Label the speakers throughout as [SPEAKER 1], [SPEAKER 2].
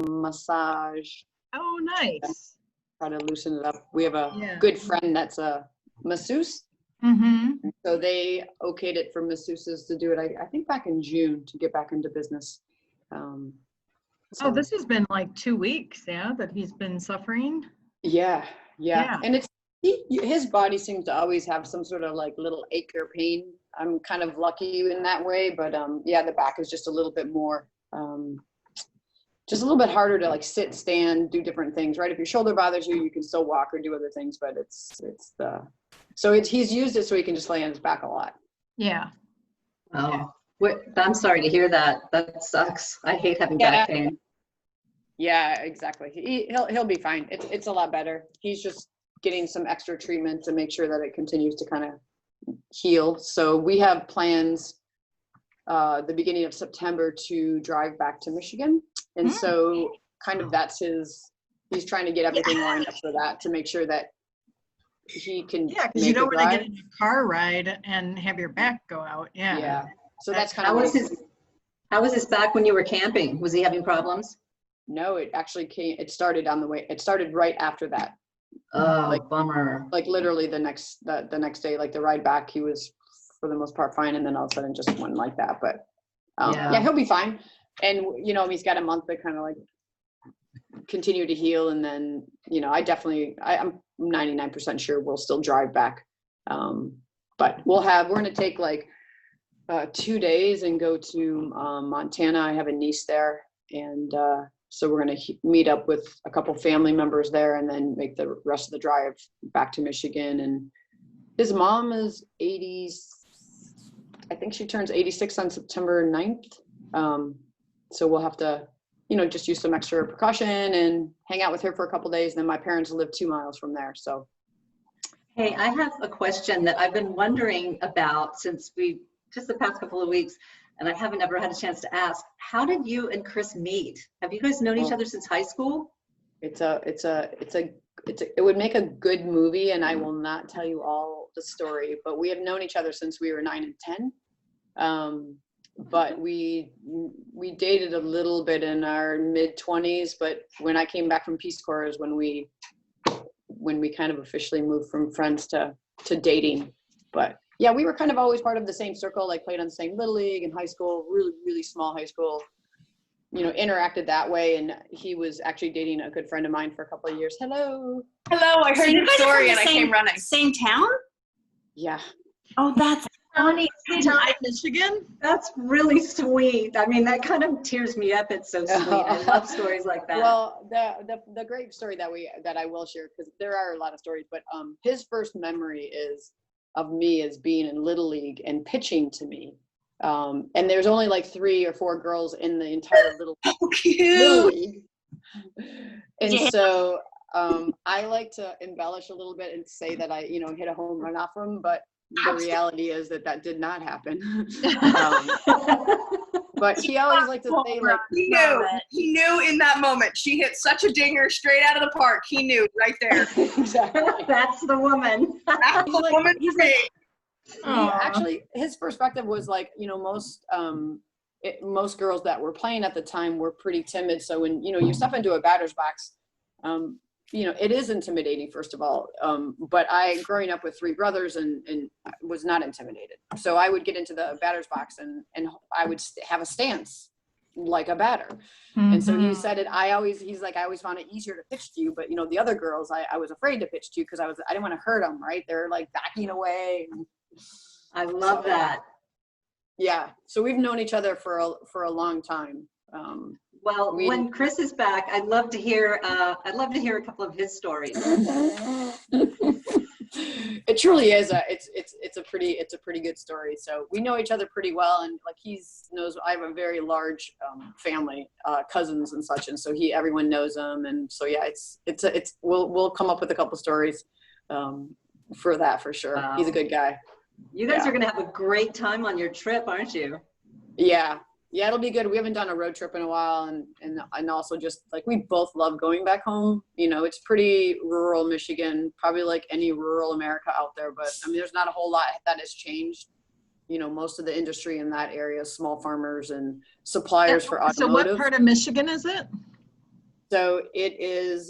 [SPEAKER 1] massage.
[SPEAKER 2] Oh, nice.
[SPEAKER 1] Try to loosen it up. We have a good friend that's a masseuse.
[SPEAKER 2] Mm-hmm.
[SPEAKER 1] So they okayed it for masseuses to do it, I think back in June, to get back into business.
[SPEAKER 2] So this has been like 2 weeks, that he's been suffering.
[SPEAKER 1] Yeah. And his body seems to always have some sort of like little ache or pain. I'm kind of lucky in that way, but the back is just a little bit more, just a little bit harder to like sit, stand, do different things, right? If your shoulder bothers you, you can still walk or do other things, but he's used it so he can just lay on his back a lot.
[SPEAKER 2] Yeah.
[SPEAKER 3] Oh, I'm sorry to hear that. That sucks. I hate having back pain.
[SPEAKER 1] Yeah, exactly. He'll be fine. It's a lot better. He's just getting some extra treatment to make sure that it continues to kind of heal. So we have plans the beginning of September to drive back to Michigan. And so kind of he's trying to get everything lined up for that, to make sure that he can.
[SPEAKER 2] Yeah, because you don't want to get in a car ride and have your back go out.
[SPEAKER 1] Yeah. So that's kind
[SPEAKER 3] of
[SPEAKER 1] how
[SPEAKER 3] was his back when you were camping? Was he having problems?
[SPEAKER 1] No, it actually it started right after that.
[SPEAKER 3] Oh, bummer.
[SPEAKER 1] Like literally the next day, like the ride back, he was for the most part fine, and then all of a sudden just went like that. But he'll be fine. And he's got a month to kind of like continue to heal, and then I'm 99% sure we'll still drive back. But we're going to take like 2 days and go to Montana. I have a niece there, and so we're going to meet up with a couple family members there, and then make the rest of the drive back to Michigan. And his mom is 80. I think she turns 86 on September 9th. So we'll have to, just use some extra precaution and hang out with her for a couple days. And then my parents live 2 miles from there. So.
[SPEAKER 3] Hey, I have a question that I've been wondering about since just the past couple of weeks, and I haven't ever had a chance to ask. How did you and Chris meet? Have you guys known each other since high school?
[SPEAKER 1] It would make a good movie, and I will not tell you all the story, but we have known each other since we were 9 and 10. But we dated a little bit in our mid-20s, but when I came back from Peace Corps is when we kind of officially moved from friends to dating. But yeah, we were kind of always part of the same circle, like played on the same little league in high school, really, really small high school, interacted that way. And he was actually dating a good friend of mine for a couple of years. Hello,
[SPEAKER 4] I heard your story and I came running.
[SPEAKER 5] Same town?
[SPEAKER 1] Yeah.
[SPEAKER 5] Oh, that's funny.
[SPEAKER 2] Michigan?
[SPEAKER 3] That's really sweet. I mean, that kind of tears me up. It's so sweet. I love stories like that.
[SPEAKER 1] Well, the great story that I will share, because there are a lot of stories, but his first memory of me as being in Little League and pitching to me. And there's only like 3 or 4 girls in the entire Little League. And so I like to embellish a little bit and say that I, hit a home run off him, but the reality is that did not happen. But he always liked to say, like,
[SPEAKER 4] he knew in that moment. She hit such a dinger straight out of the park. He knew right there.
[SPEAKER 1] Exactly.
[SPEAKER 3] That's the woman.
[SPEAKER 4] That's the woman for me.
[SPEAKER 1] Actually, his perspective was like, most girls that were playing at the time were pretty timid. So when, you step into a batter's box, it is intimidating, first of all. But growing up with 3 brothers and was not intimidated. So I would get into the batter's box and I would have a stance like a batter. Mm-hmm. And so he said it, he's like, I always found it easier to pitch to you. But, the other girls, I was afraid to pitch to because I didn't want to hurt them, right? They're like backing away.
[SPEAKER 3] I love that.
[SPEAKER 1] Yeah. So we've known each other for a long time.
[SPEAKER 3] Well, when Chris is back, I'd love to hear a couple of his stories.
[SPEAKER 1] It truly is it's a pretty good story. So we know each other pretty well, and like knows I have a very large family, cousins and such, and so everyone knows him, and so yeah, we'll come up with a couple stories for that for sure. Wow. He's a good guy.
[SPEAKER 3] You guys are gonna have a great time on your trip, aren't you?
[SPEAKER 1] Yeah, it'll be good. We haven't done a road trip in a while, and also just like we both love going back home. It's pretty rural Michigan, probably like any rural America out there. But I mean, there's not a whole lot that has changed. Most of the industry in that area, small farmers and suppliers for automotive.
[SPEAKER 2] So what part of Michigan is it?
[SPEAKER 1] So it is,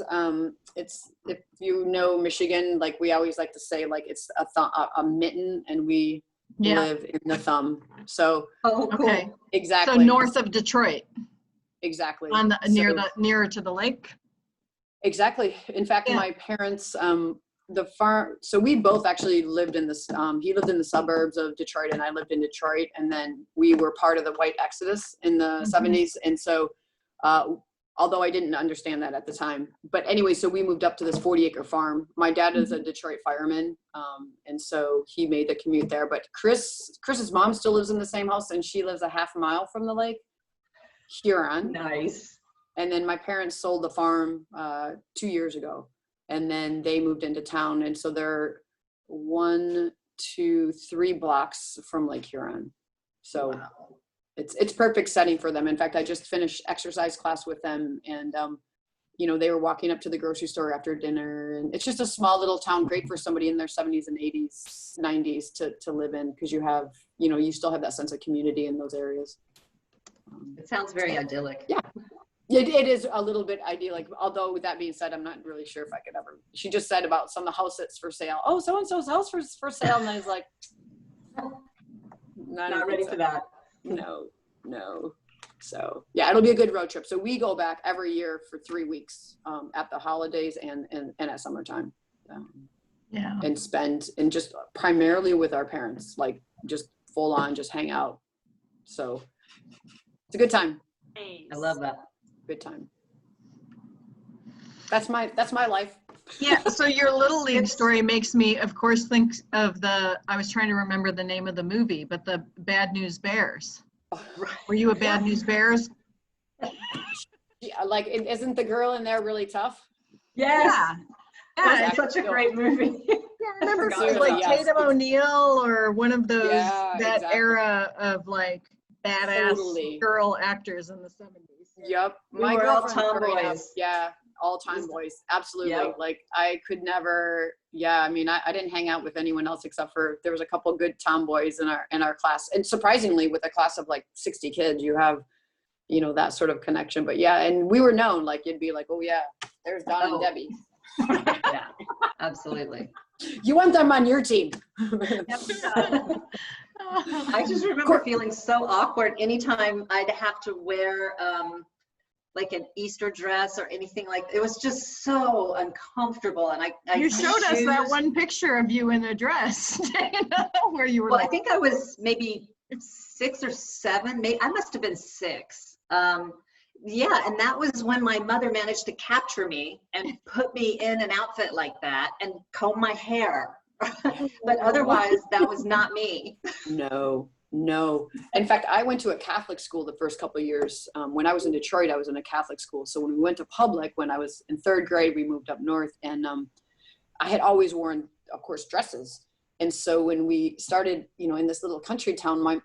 [SPEAKER 1] it's, if you know Michigan, like we always like to say, like it's a mitten, and we live in the thumb. So
[SPEAKER 3] Oh, cool.
[SPEAKER 2] Okay.
[SPEAKER 1] exactly.
[SPEAKER 2] So north of Detroit,
[SPEAKER 1] Exactly.
[SPEAKER 2] on the nearer to the lake.
[SPEAKER 1] Exactly. In fact, my parents, the farm, so we both actually lived in this, he lived in the suburbs of Detroit and I lived in Detroit. And then we were part of the white exodus in the 70s. And so, although I didn't understand that at the time, but anyway, so we moved up to this 40-acre farm. My dad is a Detroit fireman. And so he made the commute there, but Chris's mom still lives in the same house, and she lives a half mile from the lake, Huron.
[SPEAKER 3] Nice.
[SPEAKER 1] And then my parents sold the farm 2 years ago, and then they moved into town. And so they're 1, 2, 3 blocks from Lake Huron. So it's perfect setting for them. In fact, I just finished exercise class with them, and you know, they were walking up to the grocery store after dinner, and it's just a small little town, great for somebody in their 70s and 80s, 90s to live in, because you have, you know, you still have that sense of community in those areas.
[SPEAKER 3] It sounds very idyllic.
[SPEAKER 1] Yeah. It is a little bit idyllic, although with that being said, I'm not really sure if I could ever. She just said about some of the house that's for sale. Oh, so-and-so's house for sale. And I was like,
[SPEAKER 3] Not ready for that.
[SPEAKER 1] No. So yeah, it'll be a good road trip. So we go back every year for 3 weeks at the holidays and at summertime. And spend, and just primarily with our parents, like just full on, just hang out. So it's a good time.
[SPEAKER 3] I love that.
[SPEAKER 1] Good time. That's my life.
[SPEAKER 2] Yeah. So your Little League story makes me, of course, think of I was trying to remember the name of the movie, but the Bad News Bears. Were you a Bad News Bears?
[SPEAKER 1] Yeah, like, isn't the girl in there really tough?
[SPEAKER 3] Yes.
[SPEAKER 2] Yeah.
[SPEAKER 3] That's such a great movie.
[SPEAKER 2] I remember it was
[SPEAKER 1] Seriously,
[SPEAKER 2] like
[SPEAKER 1] yes.
[SPEAKER 2] Tatum O'Neal or one of those, that
[SPEAKER 1] exactly.
[SPEAKER 2] era of like badass
[SPEAKER 1] Totally.
[SPEAKER 2] girl actors in the 70s.
[SPEAKER 1] Yep.
[SPEAKER 3] We were all tomboys.
[SPEAKER 1] Yeah, all tomboys. Absolutely.
[SPEAKER 3] Yep.
[SPEAKER 1] Like I could never. Yeah, I mean, I didn't hang out with anyone else except for, there was a couple good tomboys in our class, and surprisingly, with a class of like 60 kids, you have, you know, that sort of connection. But yeah, and we were known, like you'd be like, oh yeah, there's Don and Debbie.
[SPEAKER 3] Yeah, absolutely.
[SPEAKER 1] You want them on your team.
[SPEAKER 3] I just remember feeling so awkward anytime I'd have to wear like an Easter dress or anything like. It was just so uncomfortable, and
[SPEAKER 2] you showed us that one picture of you in a dress where you were.
[SPEAKER 3] Well, I think I was maybe 6 or 7. Maybe I must have been 6. Yeah, and that was when my mother managed to capture me and put me in an outfit like that and comb my hair. But otherwise, that was not me.
[SPEAKER 1] No. In fact, I went to a Catholic school the first couple of years. When I was in Detroit, I was in a Catholic school. So when we went to public, when I was in 3rd grade, we moved up north, and I had always worn, of course, dresses. And so when we started, you know, in this little country town, my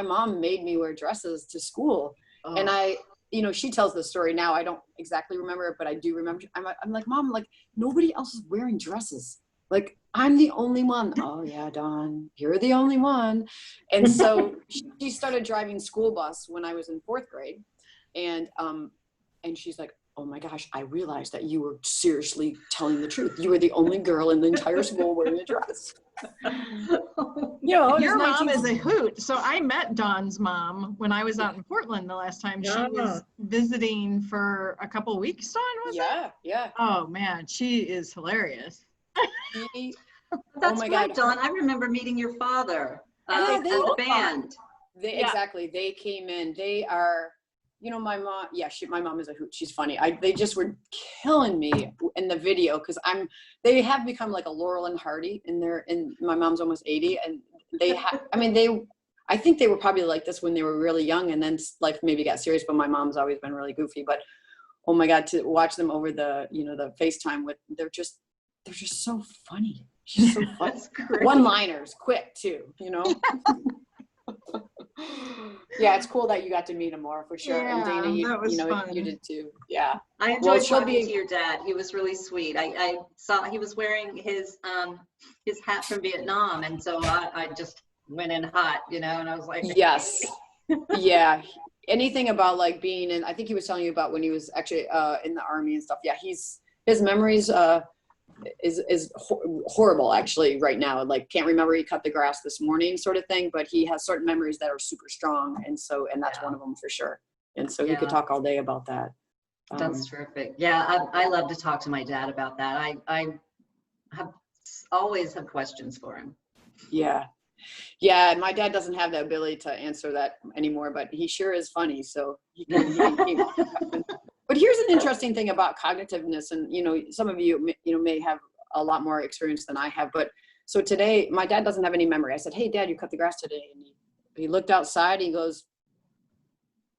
[SPEAKER 1] mom made me wear dresses to school. Oh. And you know, she tells the story now. I don't exactly remember it, but I do remember. I'm like, Mom, like nobody else is wearing dresses. Like I'm the only one. Oh yeah, Dawn, you're the only one. And so she started driving school bus when I was in 4th grade, and she's like, oh my gosh, I realized that you were seriously telling the truth. You were the only girl in the entire school wearing a dress. You know,
[SPEAKER 2] your mom is a hoot. So I met Dawn's mom when I was out in Portland the last time. She was visiting for a couple weeks. Dawn, was it?
[SPEAKER 1] Yeah.
[SPEAKER 2] Oh man, she is hilarious.
[SPEAKER 3] That's right, Dawn. I remember meeting your father at the band.
[SPEAKER 1] Exactly. They came in. They are, you know, my mom. Yeah, my mom is a hoot. She's funny. They just were killing me in the video because they have become like a Laurel and Hardy my mom's almost 80, and I think they were probably like this when they were really young, and then life maybe got serious. But my mom's always been really goofy. But oh my God, to watch them over the FaceTime they're just so funny. She's so funny. One-liners, quick too, you know. Yeah, it's cool that you got to meet him more for sure.
[SPEAKER 2] Yeah,
[SPEAKER 1] and Dana,
[SPEAKER 2] fun.
[SPEAKER 1] You did too. Yeah.
[SPEAKER 3] I enjoyed talking to your dad. He was really sweet. I saw he was wearing his hat from Vietnam, and so I just went in hot, you know, and I was like,
[SPEAKER 1] yes. Yeah. anything about like being in, I think he was telling you about when he was actually in the Army and stuff. Yeah, his memories is horrible actually right now. Like can't remember he cut the grass this morning sort of thing, but he has certain memories that are super strong, and that's one of them for sure. And so he could talk all day about that.
[SPEAKER 3] That's terrific. Yeah, I love to talk to my dad about that. I have always have questions for him.
[SPEAKER 1] Yeah. Yeah, and my dad doesn't have the ability to answer that anymore, but he sure is funny. So he can. But here's an interesting thing about cognitiveness, and some of you may have a lot more experience than I have. But so today, my dad doesn't have any memory. I said, "Hey, Dad, you cut the grass today?" And he looked outside. He goes,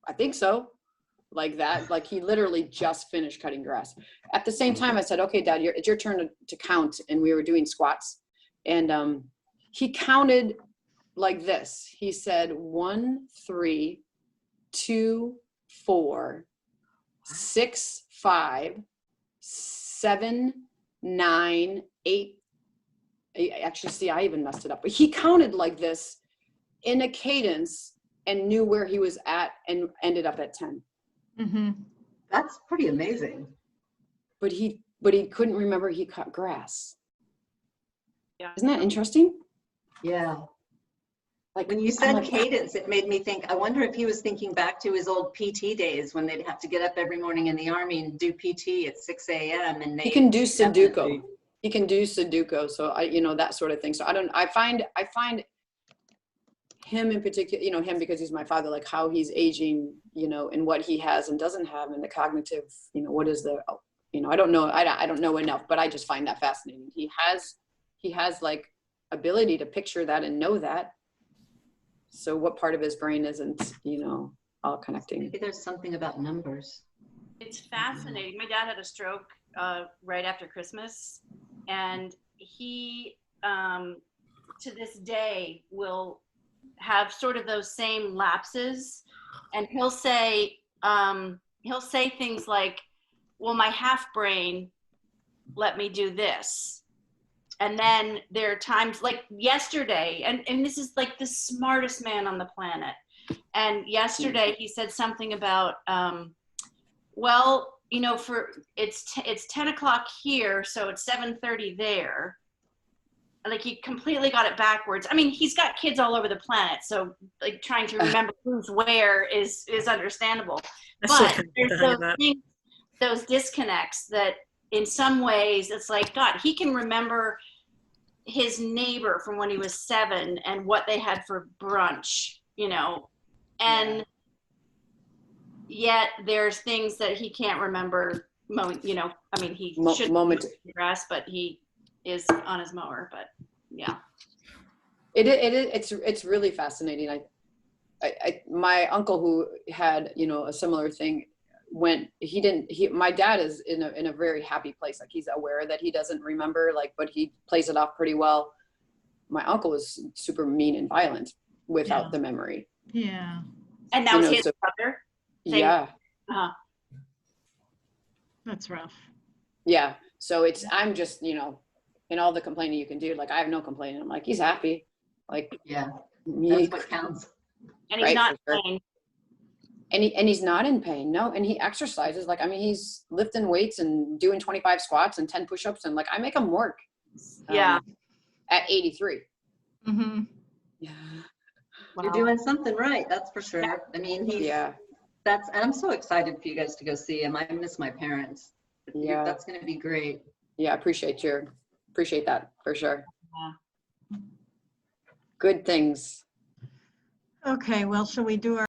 [SPEAKER 1] "I think so," like that. Like he literally just finished cutting grass. At the same time, I said, "Okay, Dad, it's your turn to count." And we were doing squats, and he counted like this. He said 1, 3, 2, 4, 6, 5, 7, 9, 8. Actually, see, I even messed it up. But he counted like this in a cadence and knew where he was at and ended up at 10.
[SPEAKER 2] Mm-hmm.
[SPEAKER 3] That's pretty amazing.
[SPEAKER 1] But he couldn't remember he cut grass.
[SPEAKER 4] Yeah.
[SPEAKER 1] Isn't that interesting?
[SPEAKER 3] Yeah.
[SPEAKER 1] Like
[SPEAKER 3] When you said cadence, it made me think, I wonder if he was thinking back to his old PT days when they'd have to get up every morning in the Army and do PT at 6 a.m. and
[SPEAKER 1] he can do Sudoku.
[SPEAKER 3] definitely...
[SPEAKER 1] He can do Sudoku. So that sort of thing. So I find him in particular, him because he's my father, like how he's aging, and what he has and doesn't have, and the cognitive, what is the, I don't know. I don't know enough, but I just find that fascinating. He has like ability to picture that and know that. So what part of his brain isn't, all connecting?
[SPEAKER 3] Maybe there's something about numbers.
[SPEAKER 6] It's fascinating. My dad had a stroke right after Christmas, and he, to this day, will have sort of those same lapses, and he'll say things like, "Well, my half brain let me do this." And then there are times like yesterday, and this is like the smartest man on the planet. And yesterday he said something about, it's 10 o'clock here, so it's 7:30 there. Like he completely got it backwards. I mean, he's got kids all over the planet, so like trying to remember who's where is understandable. But there's those things, those disconnects that in some ways it's like, God, he can remember his neighbor from when he was 7 and what they had for brunch, and yet there's things that he can't remember. I mean, he should be grass, but he is on his mower. But yeah,
[SPEAKER 1] it's really fascinating. My uncle who had a similar thing my dad is in a very happy place. Like he's aware that he doesn't remember, but he plays it off pretty well. My uncle was super mean and violent without the memory.
[SPEAKER 2] Yeah.
[SPEAKER 6] And that was his brother.
[SPEAKER 1] Yeah.
[SPEAKER 2] That's rough.
[SPEAKER 1] Yeah. So I'm just, in all the complaining you can do, like I have no complaining. I'm like, he's happy. Like,
[SPEAKER 3] yeah, that's what counts.
[SPEAKER 6] And he's not in pain.
[SPEAKER 1] And he's not in pain. No. And he exercises. Like, I mean, he's lifting weights and doing 25 squats and 10 push-ups. And like, I make him work.
[SPEAKER 6] Yeah.
[SPEAKER 1] At 83.
[SPEAKER 2] Mm-hmm.
[SPEAKER 1] Yeah.
[SPEAKER 3] Wow. You're doing something right. That's for sure.
[SPEAKER 1] Yeah.
[SPEAKER 3] I mean, and I'm so excited for you guys to go see him. I miss my parents.
[SPEAKER 1] Yeah.
[SPEAKER 3] That's going to be great.
[SPEAKER 1] Yeah. Appreciate that for sure.
[SPEAKER 6] Yeah.
[SPEAKER 1] Good things.
[SPEAKER 2] Okay. Well, shall we do our